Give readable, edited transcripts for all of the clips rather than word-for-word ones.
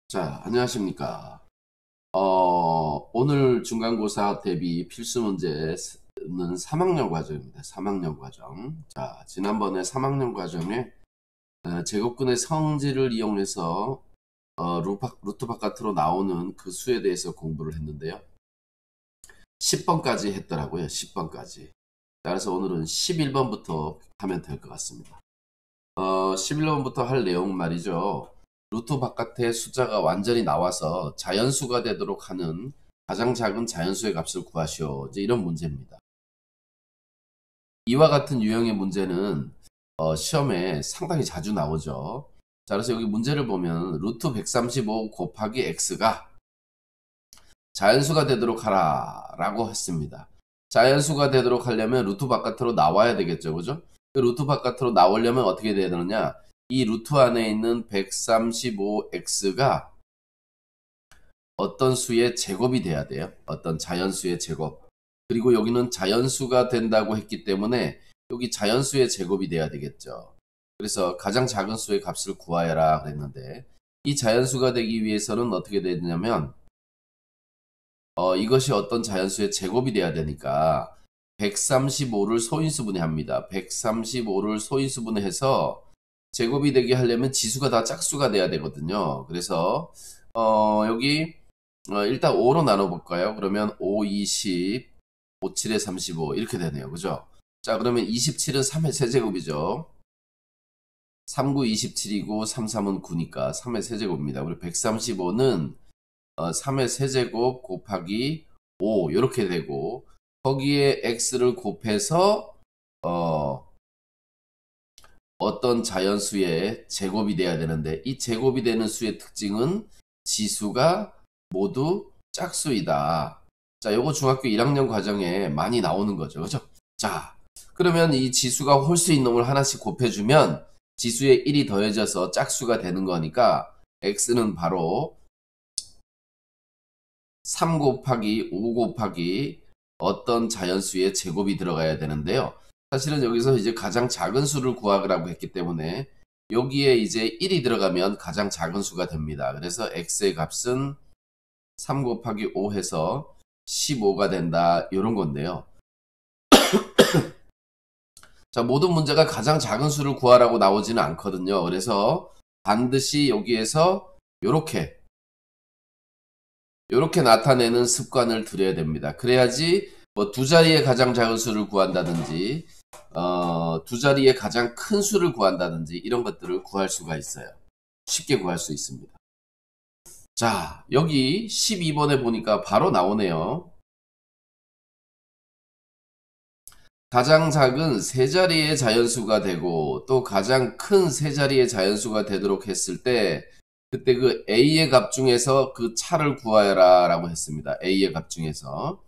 자, 안녕하십니까. 오늘 중간고사 대비 필수 문제는 3학년 과정입니다. 3학년 과정. 자, 지난번에 3학년 과정에 제곱근의 성질을 이용해서 루트 바깥으로 나오는 그 수에 대해서 공부를 했는데요. 10번까지 했더라고요. 10번까지. 따라서 오늘은 11번부터 하면 될 것 같습니다. 11번부터 할 내용 말이죠. 루트 바깥에 숫자가 완전히 나와서 자연수가 되도록 하는 가장 작은 자연수의 값을 구하시오. 이제 이런 문제입니다. 이와 같은 유형의 문제는 시험에 상당히 자주 나오죠. 자, 그래서 여기 문제를 보면 루트 135 곱하기 x가 자연수가 되도록 하라 라고 했습니다. 자연수가 되도록 하려면 루트 바깥으로 나와야 되겠죠. 그죠? 그 루트 바깥으로 나오려면 어떻게 돼야 되느냐? 이 루트 안에 있는 135x가 어떤 수의 제곱이 돼야 돼요. 어떤 자연수의 제곱. 그리고 여기는 자연수가 된다고 했기 때문에 여기 자연수의 제곱이 돼야 되겠죠. 그래서 가장 작은 수의 값을 구하여라 그랬는데 이 자연수가 되기 위해서는 어떻게 되냐면 이것이 어떤 자연수의 제곱이 돼야 되니까 135를 소인수분해 합니다. 135를 소인수분해 해서 제곱이 되게 하려면 지수가 다 짝수가 돼야 되거든요. 그래서 여기 일단 5로 나눠볼까요? 그러면 5, 20, 5, 7에 35 이렇게 되네요. 그죠? 자, 그러면 27은 3의 세제곱이죠. 3, 9, 27이고 3, 3은 9니까 3의 세제곱입니다. 우리 135는 3의 세제곱 곱하기 5 이렇게 되고 거기에 x를 곱해서 어떤 자연수의 제곱이 돼야 되는데 이 제곱이 되는 수의 특징은 지수가 모두 짝수이다. 자, 요거 중학교 1학년 과정에 많이 나오는 거죠. 그죠? 자, 그러면 이 지수가 홀수 있는 놈을 하나씩 곱해주면 지수에 1이 더해져서 짝수가 되는 거니까 x는 바로 3 곱하기 5 곱하기 어떤 자연수의 제곱이 들어가야 되는데요. 사실은 여기서 이제 가장 작은 수를 구하라고 했기 때문에 여기에 이제 1이 들어가면 가장 작은 수가 됩니다. 그래서 x의 값은 3 곱하기 5 해서 15가 된다. 이런 건데요. 자, 모든 문제가 가장 작은 수를 구하라고 나오지는 않거든요. 그래서 반드시 여기에서 요렇게 나타내는 습관을 들여야 됩니다. 그래야지 뭐 두 자리의 가장 작은 수를 구한다든지 두 자리의 가장 큰 수를 구한다든지 이런 것들을 구할 수가 있어요. 쉽게 구할 수 있습니다. 자, 여기 12번에 보니까 바로 나오네요. 가장 작은 세 자리의 자연수가 되고 또 가장 큰 세 자리의 자연수가 되도록 했을 때 그때 그 A의 값 중에서 그 차를 구하여라 라고 했습니다. A의 값 중에서.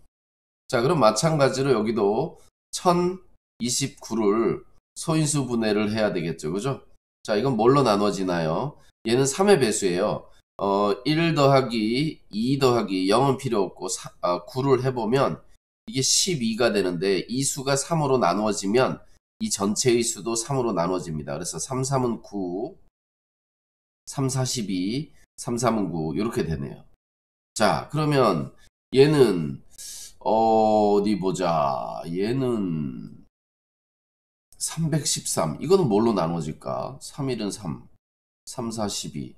자, 그럼 마찬가지로 여기도 1029를 소인수 분해를 해야 되겠죠. 그죠? 자, 이건 뭘로 나눠지나요? 얘는 3의 배수예요. 1 더하기 2 더하기 0은 필요 없고 9를 해보면 이게 12가 되는데 이 수가 3으로 나누어지면 이 전체의 수도 3으로 나누어집니다. 그래서 3, 3은 9, 3, 4, 12, 3, 3은 9 이렇게 되네요. 자, 그러면 얘는 어디 보자. 얘는 313. 이거는 뭘로 나눠질까? 3, 1은 3, 3, 4, 12,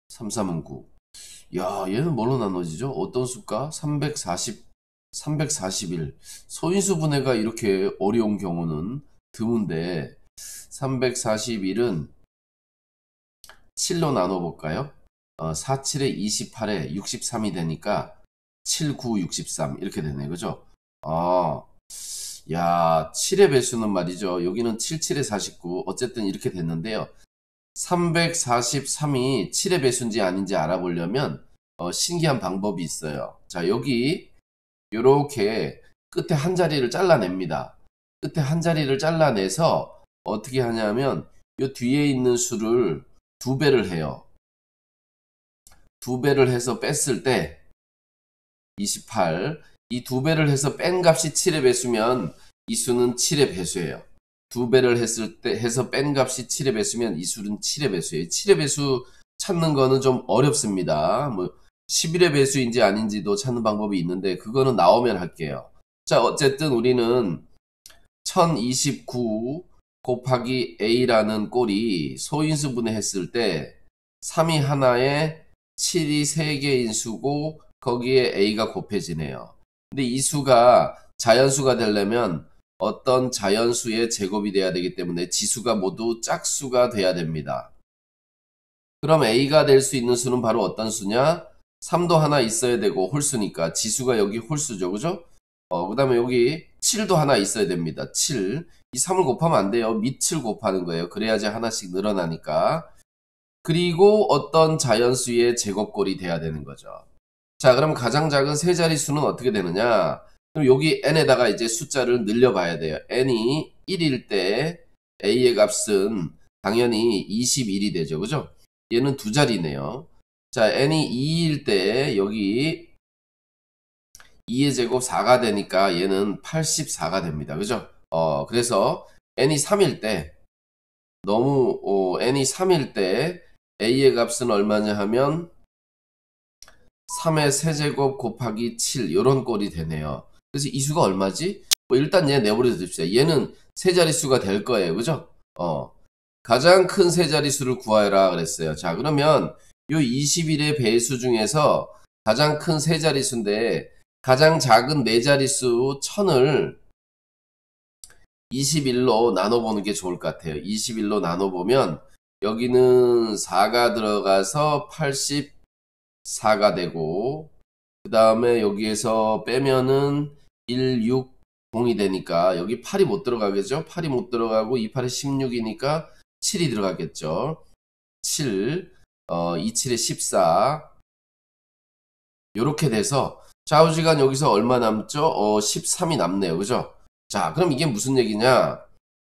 3, 3은 9. 야, 얘는 뭘로 나눠지죠? 어떤 수가? 340, 341. 소인수 분해가 이렇게 어려운 경우는 드문데 341은 7로 나눠볼까요? 4, 7에 28에 63이 되니까 7, 9, 63 이렇게 되네. 그죠? 야, 7의 배수는 말이죠. 여기는 7, 7에 49 어쨌든 이렇게 됐는데요. 343이 7의 배수인지 아닌지 알아보려면 신기한 방법이 있어요. 자, 여기 요렇게 끝에 한 자리를 잘라냅니다. 끝에 한 자리를 잘라내서 어떻게 하냐면 요 뒤에 있는 수를 2배를 해요. 2배를 해서 뺐을 때 28, 이 2배를 해서 뺀 값이 7의 배수면 이 수는 7의 배수예요. 2배를 해서 뺀 값이 7의 배수면 이 수는 7의 배수예요. 7의 배수 찾는 거는 좀 어렵습니다. 뭐 11의 배수인지 아닌지도 찾는 방법이 있는데 그거는 나오면 할게요. 자, 어쨌든 우리는 1029 곱하기 a라는 꼴이 소인수분해 했을 때 3이 하나에 7이 3개인 수고 거기에 a가 곱해지네요. 근데 이 수가 자연수가 되려면 어떤 자연수의 제곱이 돼야 되기 때문에 지수가 모두 짝수가 돼야 됩니다. 그럼 a가 될 수 있는 수는 바로 어떤 수냐? 3도 하나 있어야 되고 홀수니까 지수가 여기 홀수죠. 그죠? 그 다음에 여기 7도 하나 있어야 됩니다. 7. 이 3을 곱하면 안 돼요. 밑을 곱하는 거예요. 그래야지 하나씩 늘어나니까. 그리고 어떤 자연수의 제곱꼴이 돼야 되는 거죠. 자, 그럼 가장 작은 세 자릿수는 어떻게 되느냐? 그럼 여기 n에다가 이제 숫자를 늘려봐야 돼요. n이 1일 때 a의 값은 당연히 21이 되죠. 그죠? 얘는 두 자리네요. 자, n이 2일 때 여기 2의 제곱 4가 되니까 얘는 84가 됩니다. 그죠? 그래서 n이 3일 때 n이 3일 때 a의 값은 얼마냐 하면 3의 세제곱 곱하기 7 요런 꼴이 되네요. 그래서 이 수가 얼마지? 뭐 일단 얘 내버려 둡시다. 얘는 세 자릿수가 될 거예요. 그죠? 가장 큰 세 자릿수를 구하라 그랬어요. 자, 그러면 요 21의 배수 중에서 가장 큰 세 자릿수인데 가장 작은 네 자릿수 1000을 21로 나눠보는 게 좋을 것 같아요. 21로 나눠보면 여기는 4가 들어가서 84가 되고 그 다음에 여기에서 빼면은 160이 되니까 여기 8이 못 들어가겠죠? 8이 못 들어가고 2, 8에 16이니까 7이 들어가겠죠? 7, 2, 7에 14 요렇게 돼서 좌우지간 여기서 얼마 남죠? 13이 남네요. 그죠? 자, 그럼 이게 무슨 얘기냐?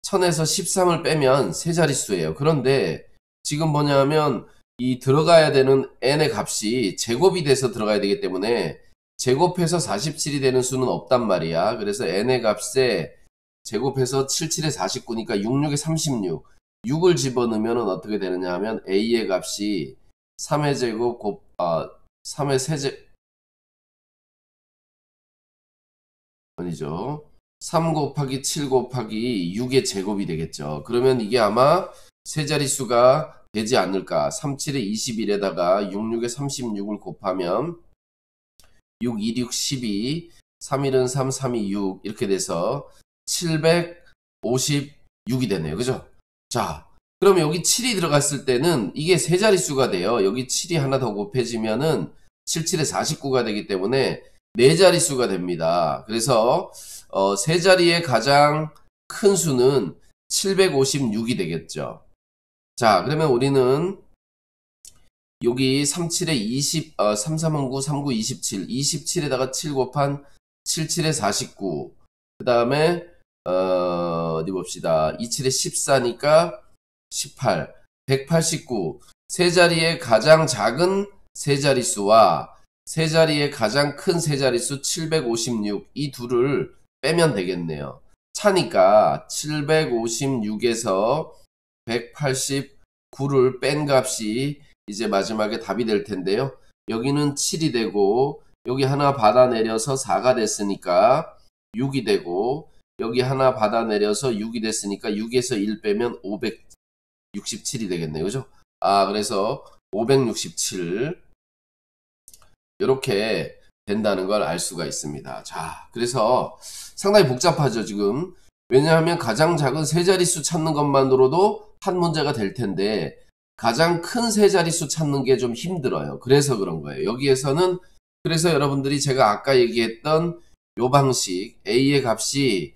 1000에서 13을 빼면 세 자릿수예요. 그런데 지금 뭐냐면 이 들어가야 되는 n의 값이 제곱이 돼서 들어가야 되기 때문에 제곱해서 47이 되는 수는 없단 말이야. 그래서 n의 값에 제곱해서 77에 49니까 66에 36. 6을 집어넣으면 어떻게 되느냐 하면 a의 값이 3의 제곱 3의 세제 아니죠. 3 곱하기 7 곱하기 6의 제곱이 되겠죠. 그러면 이게 아마 세 자릿수가 되지 않을까. 37에 21에다가 66에 36을 곱하면 6, 2, 6, 12, 3, 1은 3, 3, 2, 6 이렇게 돼서 756이 되네요. 그죠? 자, 그럼 여기 7이 들어갔을 때는 이게 세 자릿수가 돼요. 여기 7이 하나 더 곱해지면은 77에 49가 되기 때문에 네 자릿수가 됩니다. 그래서 세 자리의 가장 큰 수는 756이 되겠죠. 자, 그러면 우리는 여기 37에 20, 3, 3은 9, 3, 9, 27, 27에다가 7 곱한 77에 49. 그 다음에, 어디 봅시다. 27에 14니까 18, 189. 세 자리의 가장 작은 세 자릿수와 세 자리의 가장 큰 세 자릿수 756. 이 둘을 빼면 되겠네요. 차니까 756에서 189를 뺀 값이 이제 마지막에 답이 될 텐데요. 여기는 7이 되고 여기 하나 받아내려서 4가 됐으니까 6이 되고 여기 하나 받아내려서 6이 됐으니까 6에서 1 빼면 567이 되겠네요. 그죠? 그래서 567 이렇게 된다는 걸 알 수가 있습니다. 자, 그래서 상당히 복잡하죠, 지금. 왜냐하면 가장 작은 세 자릿수 찾는 것만으로도 한 문제가 될 텐데 가장 큰 세 자릿수 찾는 게 좀 힘들어요. 그래서 그런 거예요. 여기에서는 그래서 여러분들이 제가 아까 얘기했던 요 방식 A의 값이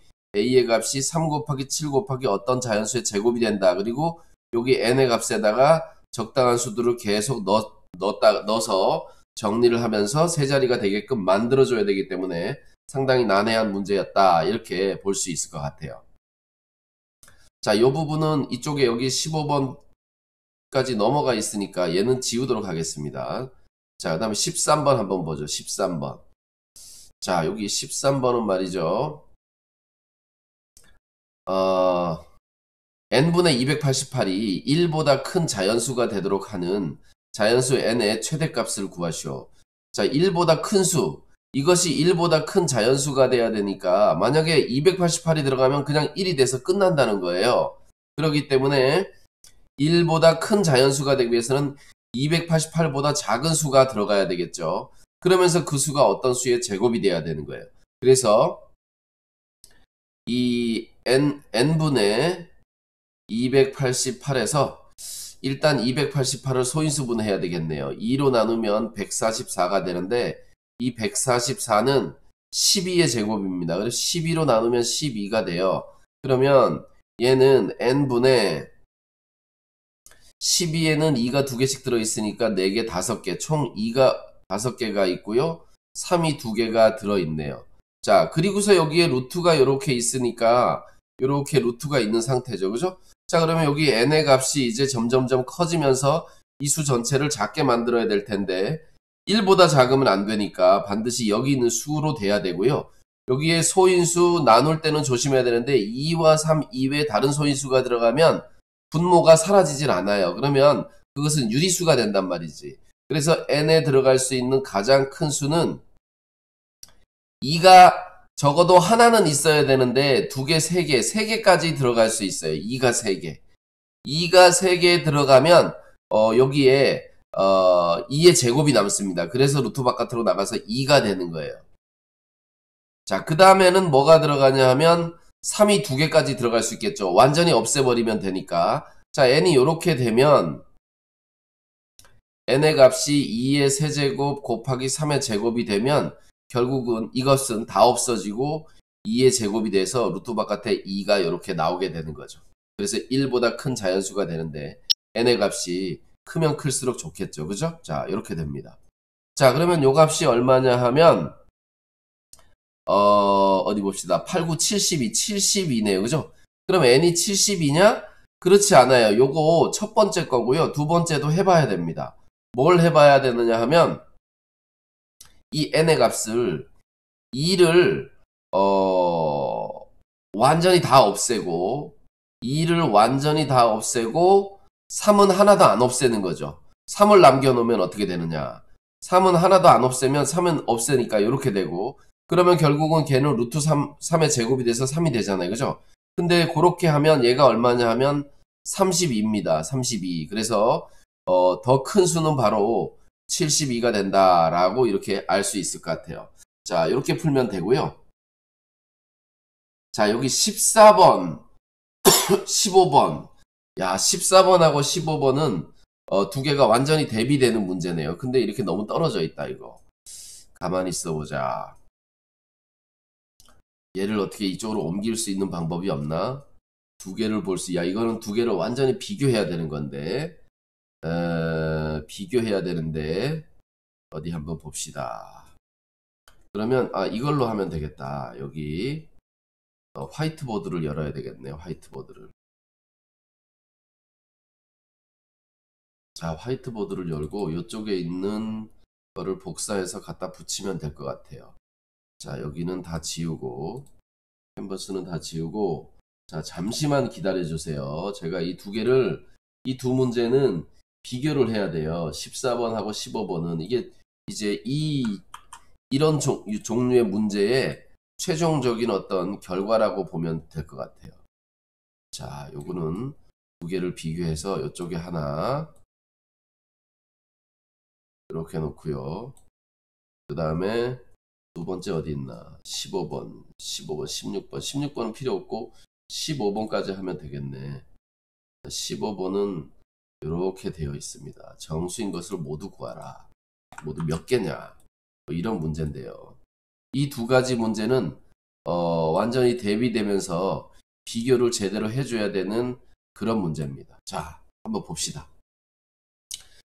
3 곱하기 7 곱하기 어떤 자연수의 제곱이 된다. 그리고 여기 N의 값에다가 적당한 수들을 계속 넣어서 정리를 하면서 세 자리가 되게끔 만들어줘야 되기 때문에 상당히 난해한 문제였다. 이렇게 볼 수 있을 것 같아요. 자, 이 부분은 이쪽에 여기 15번까지 넘어가 있으니까 얘는 지우도록 하겠습니다. 자, 그 다음에 13번 한번 보죠. 13번. 자, 여기 13번은 말이죠. n분의 288이 1보다 큰 자연수가 되도록 하는 자연수 n의 최대값을 구하시오. 자, 1보다 큰 수. 이것이 1보다 큰 자연수가 돼야 되니까 만약에 288이 들어가면 그냥 1이 돼서 끝난다는 거예요. 그렇기 때문에 1보다 큰 자연수가 되기 위해서는 288보다 작은 수가 들어가야 되겠죠. 그러면서 그 수가 어떤 수의 제곱이 돼야 되는 거예요. 그래서 이 n분의 288에서 일단 288을 소인수분 해야 되겠네요. 2로 나누면 144가 되는데 이 144는 12의 제곱입니다. 그래서 12로 나누면 12가 돼요. 그러면 얘는 n분의 12에는 2가 2개씩 들어있으니까 4개 5개 총 2가 5개가 있고요. 3이 2개가 들어있네요. 자, 그리고서 여기에 루트가 이렇게 있으니까 이렇게 루트가 있는 상태죠. 그죠? 자, 그러면 여기 n의 값이 이제 점점점 커지면서 이 수 전체를 작게 만들어야 될 텐데 1보다 작으면 안 되니까 반드시 여기 있는 수로 돼야 되고요. 여기에 소인수 나눌 때는 조심해야 되는데 2와 3 이외에 다른 소인수가 들어가면 분모가 사라지질 않아요. 그러면 그것은 유리수가 된단 말이지. 그래서 n에 들어갈 수 있는 가장 큰 수는 2가 적어도 하나는 있어야 되는데 2개, 3개, 3개까지 들어갈 수 있어요. 2가 3개. 2가 3개 들어가면 여기에 2의 제곱이 남습니다. 그래서 루트 바깥으로 나가서 2가 되는 거예요. 자, 그 다음에는 뭐가 들어가냐 하면 3이 2개까지 들어갈 수 있겠죠. 완전히 없애버리면 되니까. 자, n이 이렇게 되면 n의 값이 2의 세제곱 곱하기 3의 제곱이 되면 결국은 이것은 다 없어지고 2의 제곱이 돼서 루트 바깥에 2가 이렇게 나오게 되는 거죠. 그래서 1보다 큰 자연수가 되는데 n의 값이 크면 클수록 좋겠죠. 그죠? 자, 이렇게 됩니다. 자, 그러면 요 값이 얼마냐 하면 어디 봅시다. 8, 9, 72, 72네요. 그죠? 그럼 n이 72냐? 그렇지 않아요. 요거 첫 번째 거고요. 두 번째도 해봐야 됩니다. 뭘 해봐야 되느냐 하면 이 n의 값을 2를 완전히 다 없애고 2를 완전히 다 없애고 3은 하나도 안 없애는 거죠. 3을 남겨놓으면 어떻게 되느냐. 3은 하나도 안 없애면 3은 없애니까 이렇게 되고 그러면 결국은 걔는 루트 3의 제곱이 돼서 3이 되잖아요. 그죠? 근데 그렇게 하면 얘가 얼마냐 하면 32입니다. 32. 그래서 더 큰 수는 바로 72가 된다라고 이렇게 알 수 있을 것 같아요. 자, 이렇게 풀면 되고요. 자, 여기 14번, 15번. 야, 14번하고 15번은 두 개가 완전히 대비되는 문제네요. 근데 이렇게 너무 떨어져 있다, 이거. 가만히 있어보자. 얘를 어떻게 이쪽으로 옮길 수 있는 방법이 없나? 두 개를 볼 수, 야, 이거는 두 개를 완전히 비교해야 되는 건데. 비교해야 되는데, 어디 한번 봅시다. 그러면, 이걸로 하면 되겠다. 여기, 화이트보드를 열어야 되겠네요. 화이트보드를. 자, 화이트보드를 열고, 이쪽에 있는 거를 복사해서 갖다 붙이면 될 것 같아요. 자, 여기는 다 지우고, 캔버스는 다 지우고, 자, 잠시만 기다려 주세요. 제가 이 두 개를, 이 두 문제는 비교를 해야 돼요. 14번하고 15번은. 이게 이제 이런 종류의 문제의 최종적인 어떤 결과라고 보면 될 것 같아요. 자, 요거는 두 개를 비교해서 이쪽에 하나, 이렇게 놓고요. 그 다음에 두 번째 어디 있나? 15번, 16번. 16번은 필요 없고 15번까지 하면 되겠네. 15번은 이렇게 되어 있습니다. 정수인 것을 모두 구하라. 모두 몇 개냐? 뭐 이런 문제인데요. 이 두 가지 문제는 완전히 대비되면서 비교를 제대로 해줘야 되는 그런 문제입니다. 자, 한번 봅시다.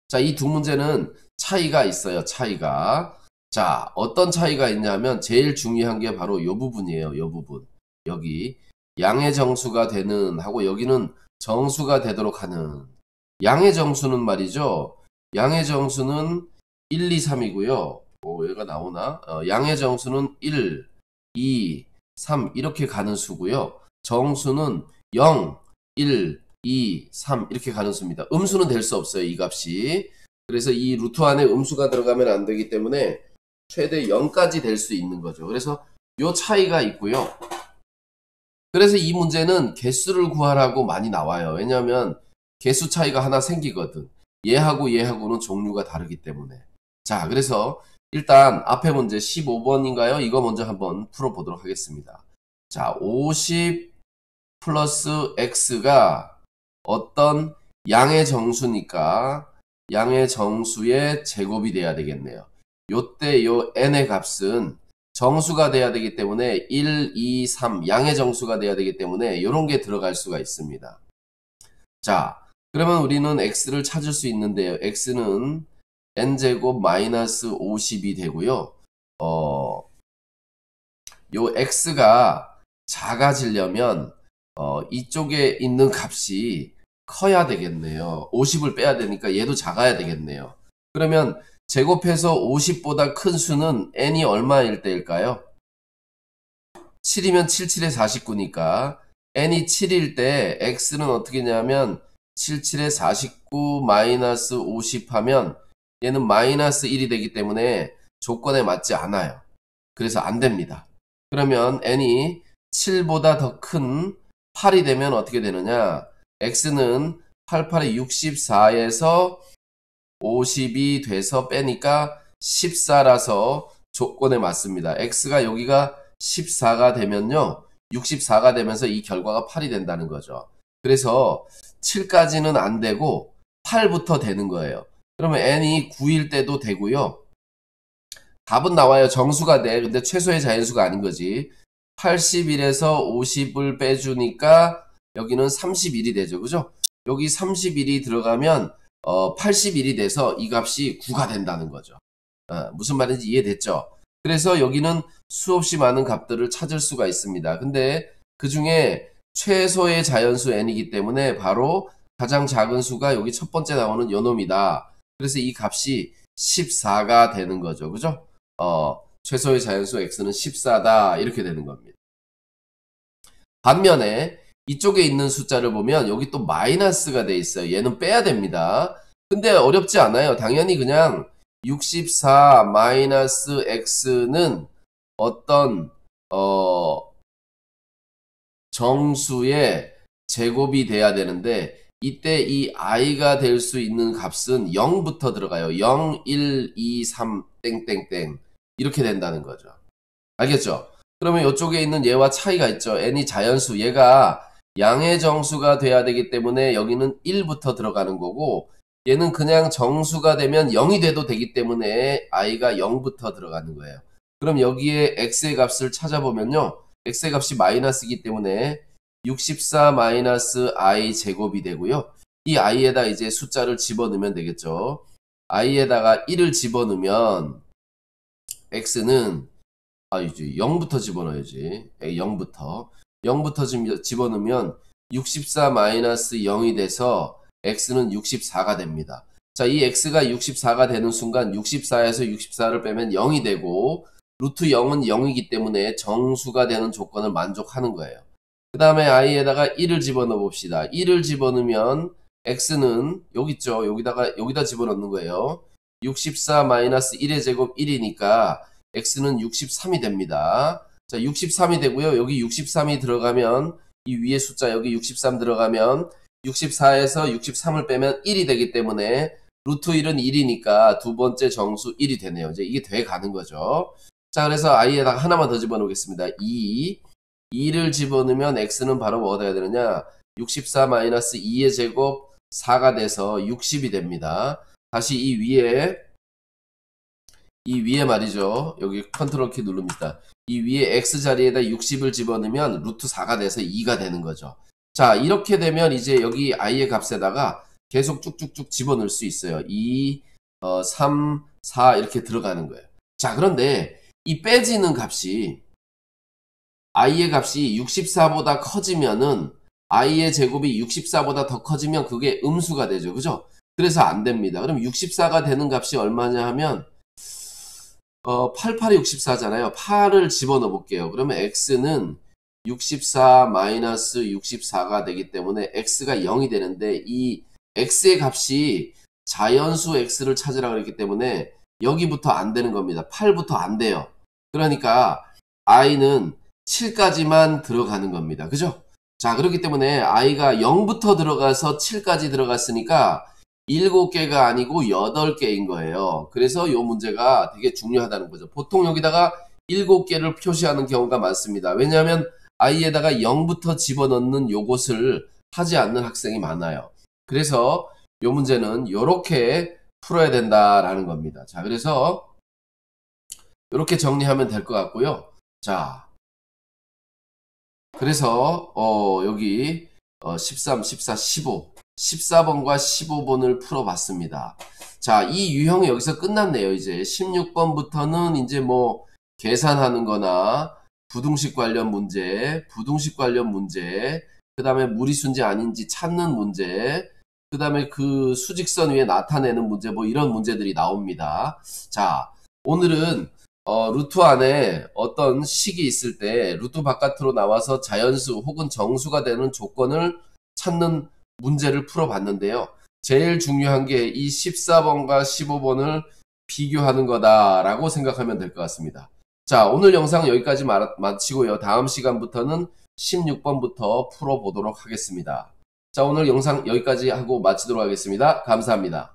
자, 이 두 문제는 차이가 있어요. 차이가. 자, 어떤 차이가 있냐면 제일 중요한 게 바로 이 부분이에요. 이 부분. 여기 양의 정수가 되는 하고 여기는 정수가 되도록 하는. 양의 정수는 말이죠. 양의 정수는 1, 2, 3이고요. 얘가 나오나? 양의 정수는 1, 2, 3 이렇게 가는 수고요. 정수는 0, 1, 2, 3 이렇게 가는 수입니다. 음수는 될 수 없어요. 이 값이. 그래서 이 루트 안에 음수가 들어가면 안 되기 때문에 최대 0까지 될 수 있는 거죠. 그래서 요 차이가 있고요. 그래서 이 문제는 개수를 구하라고 많이 나와요. 왜냐하면 개수 차이가 하나 생기거든. 얘하고 얘하고는 종류가 다르기 때문에. 자, 그래서 일단 앞에 문제 15번인가요? 이거 먼저 한번 풀어보도록 하겠습니다. 자, 50 플러스 x가 어떤 양의 정수니까 양의 정수의 제곱이 돼야 되겠네요. 요때 요 n의 값은 정수가 돼야 되기 때문에 1, 2, 3 양의 정수가 돼야 되기 때문에 이런 게 들어갈 수가 있습니다. 자, 그러면 우리는 x를 찾을 수 있는데요. x는 n제곱 마이너스 50이 되고요. 요 x가 작아지려면 이쪽에 있는 값이 커야 되겠네요. 50을 빼야 되니까 얘도 작아야 되겠네요. 그러면 제곱해서 50보다 큰 수는 n이 얼마일 때일까요? 7이면 7, 7에 49니까 n이 7일 때 x는 어떻게 되냐면 7, 7에 49 마이너스 50 하면 얘는 마이너스 1이 되기 때문에 조건에 맞지 않아요. 그래서 안 됩니다. 그러면 n이 7보다 더 큰 8이 되면 어떻게 되느냐? x는 88에 64에서 50이 돼서 빼니까 14라서 조건에 맞습니다. x가 여기가 14가 되면요. 64가 되면서 이 결과가 8이 된다는 거죠. 그래서 7까지는 안 되고 8부터 되는 거예요. 그러면 n이 9일 때도 되고요. 답은 나와요. 정수가 돼. 근데 최소의 자연수가 아닌 거지. 81에서 50을 빼주니까 여기는 31이 되죠. 그죠? 여기 31이 들어가면 81이 돼서 이 값이 9가 된다는 거죠. 무슨 말인지 이해됐죠? 그래서 여기는 수없이 많은 값들을 찾을 수가 있습니다. 근데 그 중에 최소의 자연수 n이기 때문에 바로 가장 작은 수가 여기 첫 번째 나오는 요놈이다. 그래서 이 값이 14가 되는 거죠. 그죠? 최소의 자연수 x는 14다. 이렇게 되는 겁니다. 반면에 이쪽에 있는 숫자를 보면 여기 또 마이너스가 돼 있어요. 얘는 빼야 됩니다. 근데 어렵지 않아요. 당연히 그냥 64 마이너스 x는 어떤 정수의 제곱이 돼야 되는데 이때 이 i가 될 수 있는 값은 0부터 들어가요. 0, 1, 2, 3 땡땡땡 이렇게 된다는 거죠. 알겠죠? 그러면 이쪽에 있는 얘와 차이가 있죠. n이 자연수, 얘가 양의 정수가 돼야 되기 때문에 여기는 1부터 들어가는 거고 얘는 그냥 정수가 되면 0이 돼도 되기 때문에 i가 0부터 들어가는 거예요. 그럼 여기에 x의 값을 찾아보면요. x의 값이 마이너스이기 때문에 64 마이너스 i 제곱이 되고요. 이 i에다 이제 숫자를 집어넣으면 되겠죠. i에다가 1을 집어넣으면 x는 이제 0부터 집어넣어야지. 0부터. 0부터 집어넣으면 64 마이너스 0이 돼서 x는 64가 됩니다. 자, 이 x가 64가 되는 순간 64에서 64를 빼면 0이 되고 루트 0은 0이기 때문에 정수가 되는 조건을 만족하는 거예요. 그 다음에 i에다가 1을 집어넣어 봅시다. 1을 집어넣으면 x는 여기 있죠. 여기다 집어넣는 거예요. 64 마이너스 1의 제곱 1이니까 x는 63이 됩니다. 자, 63이 되고요. 여기 63이 들어가면 이 위에 숫자 여기 63 들어가면 64에서 63을 빼면 1이 되기 때문에 루트 1은 1이니까 두 번째 정수 1이 되네요. 이제 이게 돼 가는 거죠. 자, 그래서 i에다가 하나만 더 집어넣겠습니다. 2를 집어넣으면 x는 바로 뭐가 돼야 되느냐? 64 마이너스 2의 제곱 4가 돼서 60이 됩니다. 다시 이 위에 말이죠. 여기 컨트롤 키 누릅니다. 이 위에 x 자리에다 60을 집어넣으면 루트 4가 돼서 2가 되는 거죠. 자, 이렇게 되면 이제 여기 i의 값에다가 계속 쭉쭉쭉 집어넣을 수 있어요. 2, 3, 4 이렇게 들어가는 거예요. 자, 그런데 이 빼지는 값이 i의 값이 64보다 커지면은 i의 제곱이 64보다 더 커지면 그게 음수가 되죠. 그죠? 그래서 안 됩니다. 그럼 64가 되는 값이 얼마냐 하면 88이 64잖아요. 8을 집어넣어 볼게요. 그러면 x는 64 마이너스 64가 되기 때문에 x가 0이 되는데 이 x의 값이 자연수 x를 찾으라 그랬기 때문에 여기부터 안 되는 겁니다. 8부터 안 돼요. 그러니까 i는 7까지만 들어가는 겁니다. 그죠? 자, 그렇기 때문에 i가 0부터 들어가서 7까지 들어갔으니까 7개가 아니고 8개인 거예요. 그래서 이 문제가 되게 중요하다는 거죠. 보통 여기다가 7개를 표시하는 경우가 많습니다. 왜냐하면 i에다가 0부터 집어넣는 요것을 하지 않는 학생이 많아요. 그래서 이 문제는 이렇게 풀어야 된다라는 겁니다. 자, 그래서 이렇게 정리하면 될 것 같고요. 자, 그래서 여기 13, 14, 15 14번과 15번을 풀어봤습니다. 자, 이 유형이 여기서 끝났네요. 이제 16번부터는 이제 뭐 계산하는 거나 부등식 관련 문제, 그 다음에 무리수인지 아닌지 찾는 문제, 그 다음에 그 수직선 위에 나타내는 문제, 뭐 이런 문제들이 나옵니다. 자, 오늘은 루트 안에 어떤 식이 있을 때 루트 바깥으로 나와서 자연수 혹은 정수가 되는 조건을 찾는 문제를 풀어봤는데요. 제일 중요한 게 이 14번과 15번을 비교하는 거다라고 생각하면 될 것 같습니다. 자, 오늘 영상 여기까지 마치고요. 다음 시간부터는 16번부터 풀어보도록 하겠습니다. 자, 오늘 영상 여기까지 하고 마치도록 하겠습니다. 감사합니다.